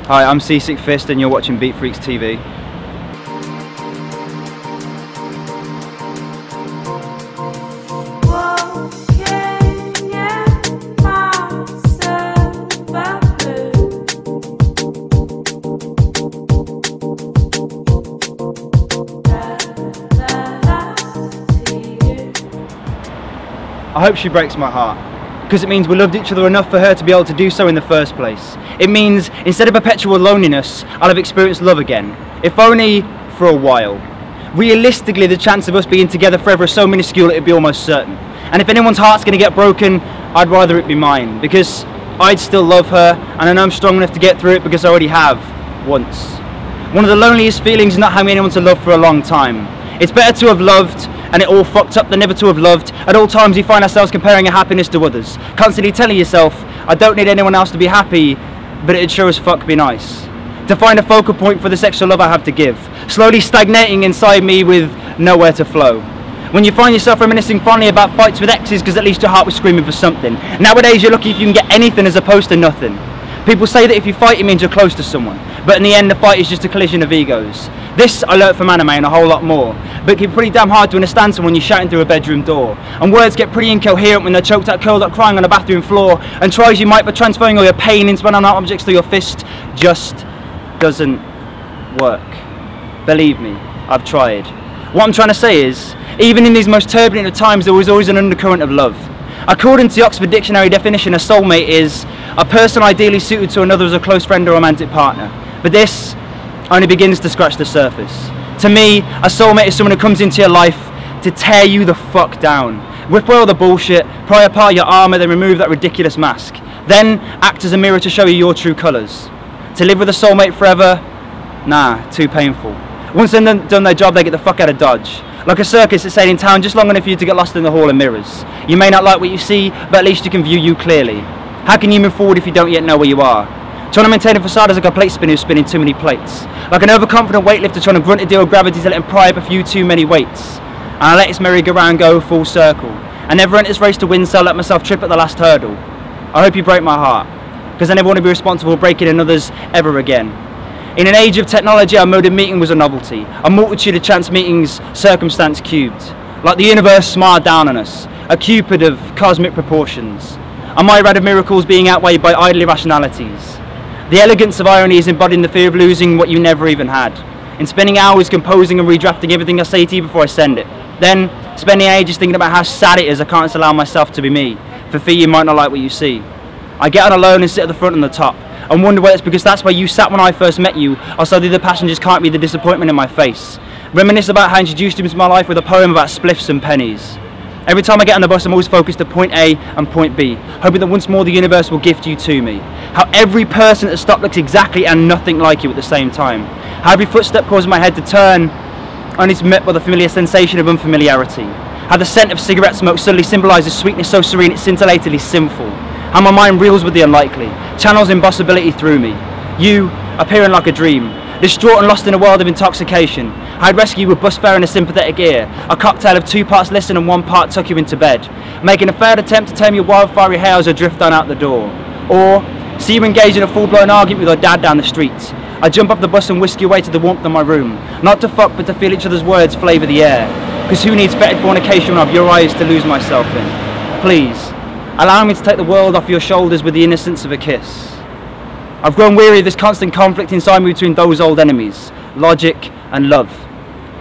Hi, I'm Seasick Fist and you're watching Beatfreeks TV. I hope she breaks my heart, because it means we loved each other enough for her to be able to do so in the first place. It means instead of perpetual loneliness, I'll have experienced love again, if only for a while. Realistically, the chance of us being together forever is so minuscule it'd be almost certain. And if anyone's heart's going to get broken, I'd rather it be mine, because I'd still love her, and I know I'm strong enough to get through it because I already have, once. One of the loneliest feelings is not having anyone to love for a long time. It's better to have loved and it all fucked up than never to have loved. At all times we find ourselves comparing our happiness to others, constantly telling yourself, I don't need anyone else to be happy, but it'd sure as fuck be nice. To find a focal point for the sexual love I have to give, slowly stagnating inside me with nowhere to flow. When you find yourself reminiscing fondly about fights with exes because at least your heart was screaming for something. Nowadays you're lucky if you can get anything as opposed to nothing. People say that if you fight it means you're close to someone, but in the end the fight is just a collision of egos. This I learnt from anime and a whole lot more, but it can be pretty damn hard to understand someone you're shouting through a bedroom door. And words get pretty incoherent when they're choked out, curled up, crying on a bathroom floor, and try as you might, but transferring all your pain into inanimate objects to your fist just doesn't work. Believe me, I've tried. What I'm trying to say is, even in these most turbulent of times there was always an undercurrent of love. According to the Oxford Dictionary definition, a soulmate is a person ideally suited to another as a close friend or romantic partner. But this only begins to scratch the surface. To me, a soulmate is someone who comes into your life to tear you the fuck down. Rip away all the bullshit, pry apart your armour, then remove that ridiculous mask. Then act as a mirror to show you your true colours. To live with a soulmate forever? Nah, too painful. Once they've done their job, they get the fuck out of Dodge. Like a circus that's stayed in town just long enough for you to get lost in the hall of mirrors. You may not like what you see, but at least you can view you clearly. How can you move forward if you don't yet know where you are? Trying to maintain a facade as like a plate spinner who's spinning too many plates. Like an overconfident weightlifter trying to grunt a deal with gravity to let him pry up a few too many weights. And I let its merry-go-round go full circle. I never ent this race to win, so I let myself trip at the last hurdle. I hope you break my heart, because I never want to be responsible for breaking another's ever again. In an age of technology, our mode of meeting was a novelty. A multitude of chance meetings, circumstance cubed. Like the universe smiled down on us, a cupid of cosmic proportions. A myriad of miracles being outweighed by idle irrationalities. The elegance of irony is embodied in the fear of losing what you never even had. In spending hours composing and redrafting everything I say to you before I send it. Then, spending ages thinking about how sad it is I can't allow myself to be me, for fear you might not like what you see. I get on alone and sit at the front and the top, and wonder whether it's because that's where you sat when I first met you, or so the other passengers can't read the disappointment in my face. Reminisce about how I introduced him into my life with a poem about spliffs and pennies. Every time I get on the bus, I'm always focused at point A and point B, hoping that once more the universe will gift you to me. How every person at the stop looks exactly and nothing like you at the same time. How every footstep causes my head to turn, only to be met by the familiar sensation of unfamiliarity. How the scent of cigarette smoke suddenly symbolises sweetness so serene it's scintillatingly sinful. How my mind reels with the unlikely, channels impossibility through me. You, appearing like a dream, distraught and lost in a world of intoxication. I'd rescue you with bus fare and a sympathetic ear, a cocktail of 2 parts listen and 1 part tuck you into bed, making a failed attempt to tame your wildfiery hair as I drift on out the door. Or, see you engage in a full-blown argument with your dad down the street. I jump off the bus and whisk you away to the warmth of my room, not to fuck but to feel each other's words flavour the air, because who needs fetid fornication when I've your eyes to lose myself in? Please, allow me to take the world off your shoulders with the innocence of a kiss. I've grown weary of this constant conflict inside me between those old enemies, logic and love.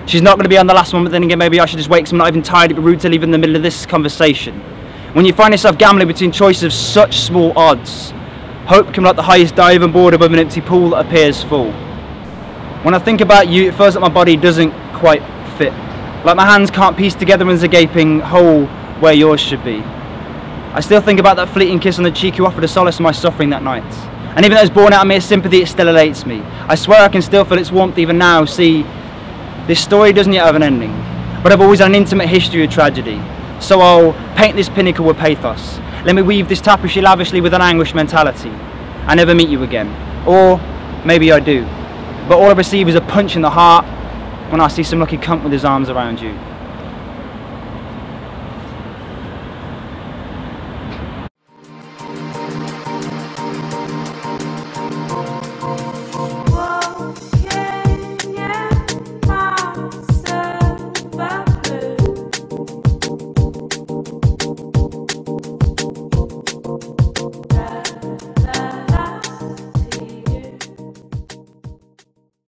She's not going to be on the last one, but then again maybe I should just wait because I'm not even tired but rude to leave in the middle of this conversation. When you find yourself gambling between choices of such small odds, hope can be like the highest dive and board above an empty pool that appears full. When I think about you, it feels like my body doesn't quite fit. Like my hands can't piece together as a gaping hole where yours should be. I still think about that fleeting kiss on the cheek you offered a solace in my suffering that night. And even though it's born out of mere sympathy, it still elates me. I swear I can still feel its warmth even now. See, this story doesn't yet have an ending, but I've always had an intimate history of tragedy. So I'll paint this pinnacle with pathos. Let me weave this tapestry lavishly with an anguished mentality. I never meet you again. Or maybe I do. But all I receive is a punch in the heart when I see some lucky cunt with his arms around you.